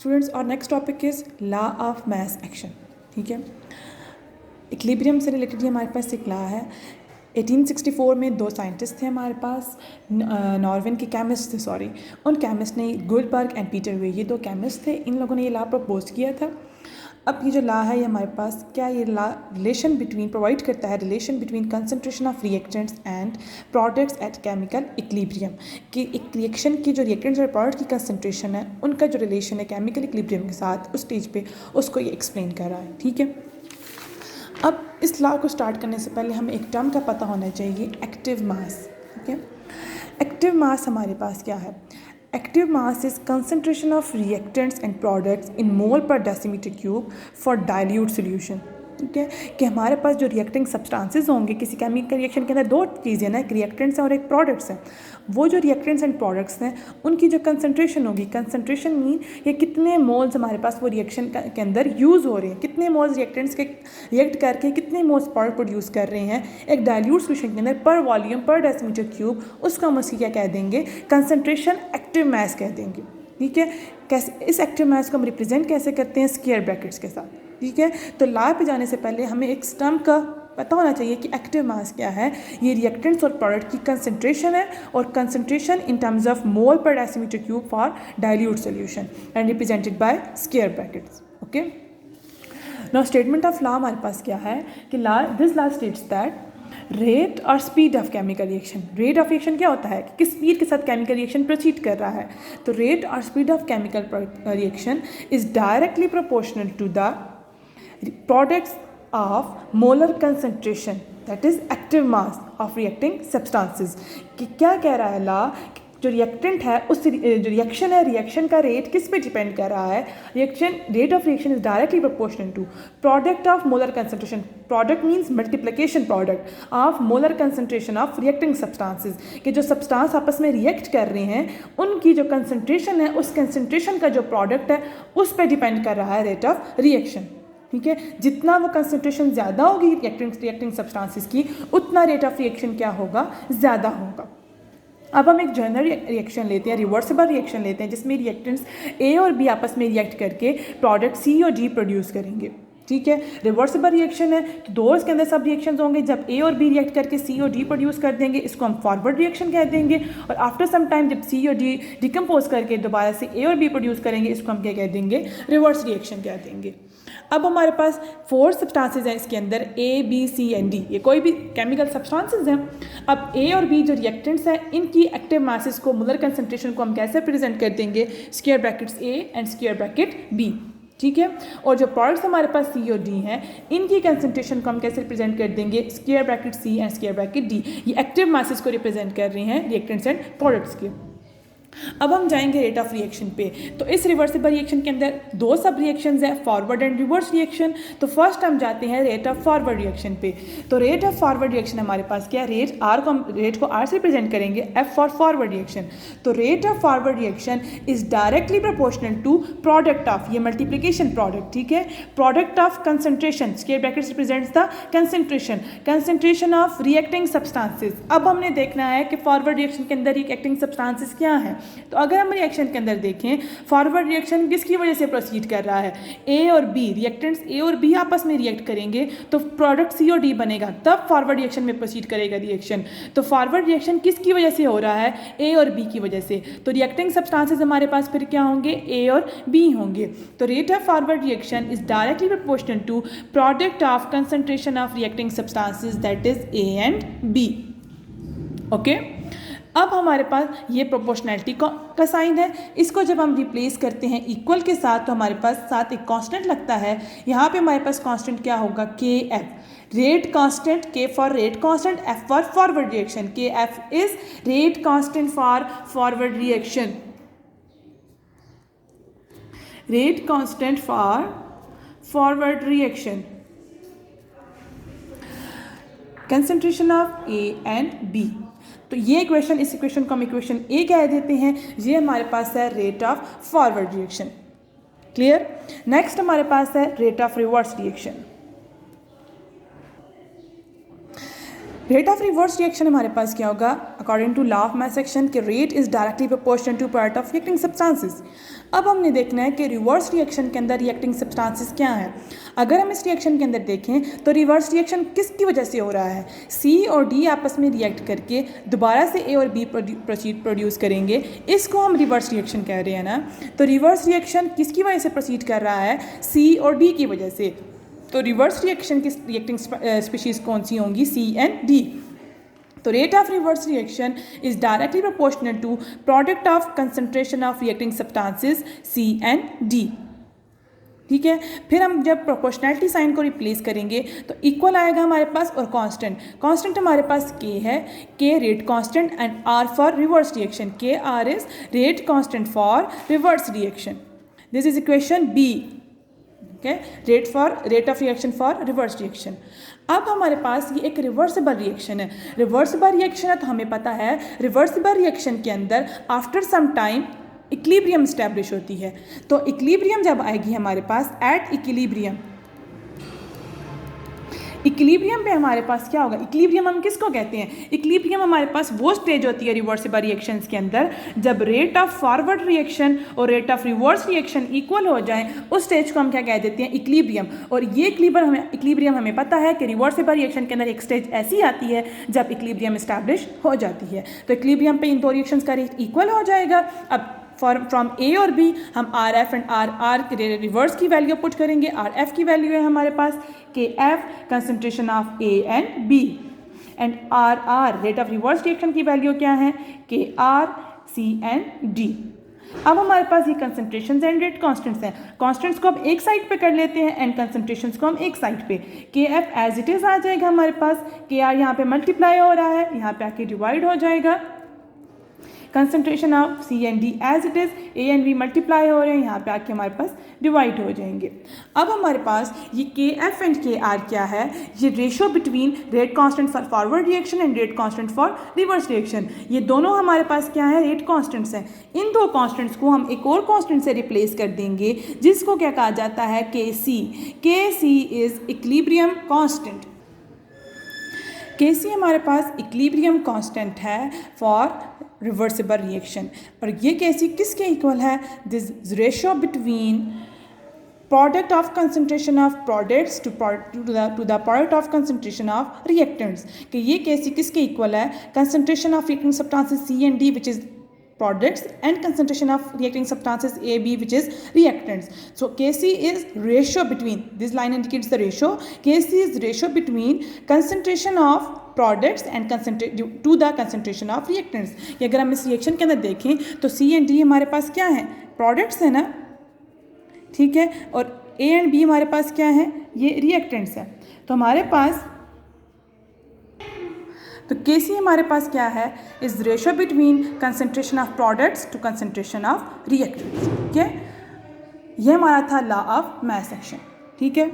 Students, और next topic is law of mass action. ठीक है, इक्विलिब्रियम से रिलेटेड ही हमारे पास एक लॉ है। 1864 में दो साइंटिस्ट थे हमारे पास, नॉर्वेन के केमिस्ट थे, सॉरी, उन केमिस्ट ने, गुलबर्ग एंड पीटर वे, ये दो केमिस्ट थे, इन लोगों ने ये लॉ प्रपोज किया था। अब ये जो लॉ है ये हमारे पास क्या, ये लॉ रिलेशन बिटवीन प्रोवाइड करता है, relation between concentration of reactants and products at chemical equilibrium, कि एक रिएक्शन की जो रिएक्टेंट्स और प्रोडक्ट की कंसंट्रेशन है उनका जो रिलेशन है केमिकल इक्विलिब्रियम के साथ, उस स्टेज पे उसको ये एक्सप्लेन कर रहा है। ठीक है, अब इस लॉ को स्टार्ट करने से पहले हमें एक टर्म का पता होना चाहिए, एक्टिव मास। ठीक है, एक्टिव मास हमारे पास क्या है? Active mass is concentration of reactants and products in mole per decimetre cube for dilute solution. ठीक है, कि हमारे पास जो रिएक्टिंग सब्सटेंसेस होंगे किसी केमिकल रिएक्शन के अंदर, दो चीज़ें ना, एक रिएक्टेंट्स हैं और एक प्रोडक्ट्स हैं। वो जो रिएक्टेंट्स एंड प्रोडक्ट्स हैं उनकी जो कंसंट्रेशन होगी, कंसंट्रेशन मीन ये कितने मोल्स हमारे पास वो रिएक्शन के अंदर यूज़ हो रहे हैं, कितने मोल्स रिएक्टेंट्स के रिएक्ट करके कितने मोल्स प्रोडक्ट प्रोड्यूस कर रहे हैं एक डाइल्यूट सोल्यूशन के अंदर पर वॉल्यूम पर डेसीमीटर क्यूब, उसको हम उसकी क्या कह देंगे, कंसंट्रेशन एक्टिव मास कह देंगे। ठीक है, कैसे इस एक्टिव मास को हम रिप्रेजेंट कैसे करते हैं, स्क्वायर ब्रैकेट्स के साथ। ठीक है, तो लॉ पे जाने से पहले हमें एक टर्म का पता होना चाहिए कि एक्टिव मास क्या है। ये रिएक्टेंट्स और प्रोडक्ट की कंसंट्रेशन है, और concentration in terms of mole per decimetre cube for dilute solution and represented by square brackets. Okay, now statement of law हमारे पास क्या है कि this law states that rate और speed of chemical reaction, rate of reaction क्या होता है कि किस स्पीड के साथ केमिकल रिएक्शन प्रोसीड कर रहा है, तो रेट और speed of chemical reaction is directly proportional to the products of molar concentration, that is active mass of reacting substances। कि क्या कह रहा है लॉ, जो रिएक्टेंट है उस जो रिएक्शन है, रिएक्शन का रेट किस पे डिपेंड कर रहा है, reaction rate of reaction is directly proportional to product of molar concentration, product means multiplication product of molar concentration of reacting substances, कि जो सब्सटेंस आपस में रिएक्ट कर रहे हैं उनकी जो कंसंट्रेशन है, उस कंसंट्रेशन का जो प्रोडक्ट है उस पर डिपेंड कर रहा है रेट ऑफ रिएक्शन। ठीक है, जितना वो कंसंट्रेशन ज़्यादा होगी रिएक्टिंग सब्सटेंसेस की, उतना रेट ऑफ रिएक्शन क्या होगा, ज़्यादा होगा। अब हम एक जनरल रिएक्शन लेते हैं, रिवर्सिबल रिएक्शन लेते हैं, जिसमें रिएक्टेंट्स ए और बी आपस में रिएक्ट करके प्रोडक्ट सी और डी प्रोड्यूस करेंगे। ठीक है, रिवर्सिबल रिएक्शन है तो दो इसके अंदर सब रिएक्शंस होंगे, जब ए और बी रिएक्ट करके सी और डी प्रोड्यूस कर देंगे, इसको हम फॉरवर्ड रिएक्शन कह देंगे, और आफ्टर सम टाइम जब सी और डी डिकम्पोज करके दोबारा से ए और बी प्रोड्यूस करेंगे, इसको हम क्या कह देंगे, रिवर्स रिएक्शन कह देंगे। अब हमारे पास 4 सब्सटेंसेस हैं इसके अंदर, A B C and D, ये कोई भी केमिकल सब्सटेंसेस हैं। अब ए और बी जो रिएक्टेंट्स हैं इनकी एक्टिव मासेस को, मोलर कंसंट्रेशन को हम कैसे प्रेजेंट कर देंगे, square brackets A and square bracket B. ठीक है, और जो प्रोडक्ट्स हमारे पास सी और डी हैं इनकी कंसंट्रेशन को हम कैसे रिप्रेजेंट कर देंगे, square bracket C and square bracket D. ये एक्टिव मासेस को रिप्रेजेंट कर रहे हैं रिएक्टेंट्स एंड प्रोडक्ट्स के। अब हम जाएंगे रेट ऑफ रिएक्शन पे। तो इस रिवर्सिबल रिएक्शन के अंदर दो सब रिएक्शंस हैं, फॉरवर्ड एंड रिवर्स रिएक्शन। तो फर्स्ट हम जाते हैं रेट ऑफ फॉरवर्ड रिएक्शन पे। तो रेट ऑफ फॉरवर्ड रिएक्शन हमारे पास क्या, रेट को आर से रिप्रेजेंट करेंगे, एफ फॉर फॉरवर्ड रिएक्शन। तो rate of forward reaction is directly proportional to product of, ये मल्टीप्लिकेशन प्रोडक्ट, ठीक है, product of concentration, square brackets represents the concentration of reacting substances. अब हमने देखना है कि फॉरवर्ड रिएक्शन के अंदर रिएक्टिंग सब्सटेंसेस क्या हैं। तो अगर हम रिएक्शन के अंदर देखें, फॉरवर्ड रिएक्शन किसकी वजह से प्रोसीड कर रहा है, ए और बी, रिएक्टेंट्स ए और बी आपस में रिएक्ट करेंगे तो प्रोडक्ट सी और डी बनेगा, तब फॉरवर्ड रिएक्शन में प्रोसीड करेगा रिएक्शन। तो फॉरवर्ड रिएक्शन किसकी वजह से हो रहा है, ए और बी की वजह से। तो रिएक्टिंग सब्सटेंसेस हमारे पास फिर क्या होंगे, ए और बी होंगे। तो rate of forward reaction is directly proportional to product of concentration of reacting substances, that is A and B. Okay, अब हमारे पास ये प्रोपोर्शनैलिटी का साइन है, इसको जब हम रिप्लेस करते हैं इक्वल के साथ तो हमारे पास साथ एक कांस्टेंट लगता है। यहाँ पे हमारे पास कांस्टेंट क्या होगा, K F, rate constant, K for rate constant, F for forward reaction. K F is rate constant for forward reaction, rate constant for forward reaction, concentration of A and B. तो ये equation, इस equation को हम equation ए कह देते हैं। ये हमारे पास है rate of forward reaction. Clear. Next हमारे पास है rate of reverse reaction. Rate of reverse reaction हमारे पास क्या होगा, according to law of mass action के rate is directly proportional to product of reacting substances. अब हमने देखना है कि रिवर्स रिएक्शन के अंदर रिएक्टिंग सब्सटेंसेस क्या हैं। अगर हम इस रिएक्शन के अंदर देखें तो रिवर्स रिएक्शन किसकी वजह से हो रहा है, सी और डी आपस में रिएक्ट करके दोबारा से ए और बी प्रोड्यूस करेंगे, इसको हम रिवर्स रिएक्शन कह रहे हैं ना। तो रिवर्स रिएक्शन किसकी वजह से प्रोसीड कर रहा है, सी और डी की वजह से। तो रिवर्स रिएक्शन की रिएक्टिंग स्पीशीज़ कौन सी होंगी, सी एंड डी। तो rate of reverse reaction is directly proportional to product of concentration of reacting substances C and D. ठीक है, फिर हम जब प्रोपोर्शनैलिटी साइन को रिप्लेस करेंगे तो इक्वल आएगा हमारे पास, और कांस्टेंट, कांस्टेंट हमारे पास के है, K rate constant and R for reverse reaction, K R is rate constant for reverse reaction. This is equation B. Okay, rate of reaction for reverse reaction. अब हमारे पास ये एक रिवर्सिबल रिएक्शन है। Reversible reaction है तो हमें पता है रिवर्सिबल रिएक्शन के अंदर after some time equilibrium establish होती है। तो इक्विलिब्रियम जब आएगी हमारे पास, एट इक्विलिब्रियम, इक्विलिब्रियम पे हमारे पास क्या होगा, इक्विलिब्रियम हम किसको कहते हैं, इक्विलिब्रियम हमारे पास वो स्टेज होती है रिवर्सिबल रिएक्शंस के अंदर जब रेट ऑफ फॉरवर्ड रिएक्शन और rate of reverse reaction equal हो जाए, उस स्टेज को हम क्या कह देते हैं, इक्विलिब्रियम। और ये इक्विलिब्रियम हमें पता है कि रिवर्सिबल रिएक्शन के अंदर एक स्टेज ऐसी आती है जब इक्विलिब्रियम इस्टेब्लिश हो जाती है। तो इक्विलिब्रियम पे इन दो रिएक्शंस का रेट इक्वल हो जाएगा। अब फ्रॉम ए और बी हम आर एफ एंड आर के रिवर्स की वैल्यू पुट करेंगे। आर एफ की वैल्यू है हमारे पास K F concentration of A and B, and R R rate of reverse reaction की वैल्यू क्या है, के आर सी एंड डी। अब हमारे पास ये कंसंट्रेशन एंड रेट कॉन्स्टेंट्स हैं। कॉन्स्टेंट्स को हम एक साइड पे कर लेते हैं एंड कंसंट्रेशंस को हम एक साइड पे। के एफ एज इट इज आ जाएगा हमारे पास, के आर यहाँ पे मल्टीप्लाई हो रहा है, यहाँ पे आके डिवाइड हो जाएगा। Concentration of C and D as it is, A and B multiply हो रहे हैं, यहाँ पे आके हमारे पास डिवाइड हो जाएंगे। अब हमारे पास ये के एफ एंड के आर क्या है, ये ratio between rate constant for forward reaction and rate constant for reverse reaction. ये दोनों हमारे पास क्या है, रेट कांस्टेंट्स हैं। इन दो कांस्टेंट्स को हम एक और कांस्टेंट से रिप्लेस कर देंगे जिसको क्या कहा जाता है, के सी। के सी is equilibrium constant. K C हमारे पास इक्विलिब्रियम कांस्टेंट है फॉर रिवर्सिबल रिएक्शन। और ये के सी किसके इक्वल है, this ratio between product of concentration of products to the product of concentration of reactants. कि ये के सी किसके इक्वल है, concentration of reacting substances C and D which is products and concentration of reacting substances A, B which is reactants. So Kc is ratio between, this line indicates the ratio, Kc is ratio between concentration of products and to the concentration of reactants. कि अगर हम इस reaction के अंदर देखें तो C and D हमारे पास क्या है, प्रोडक्ट्स है ना, ठीक है, और A and B हमारे पास क्या है, ये रिएक्टेंट्स है। तो हमारे पास तो Kc हमारे पास क्या है, is ratio between concentration of products to concentration of reactants. ठीक है, ये हमारा था लॉ ऑफ मास एक्शन। ठीक है।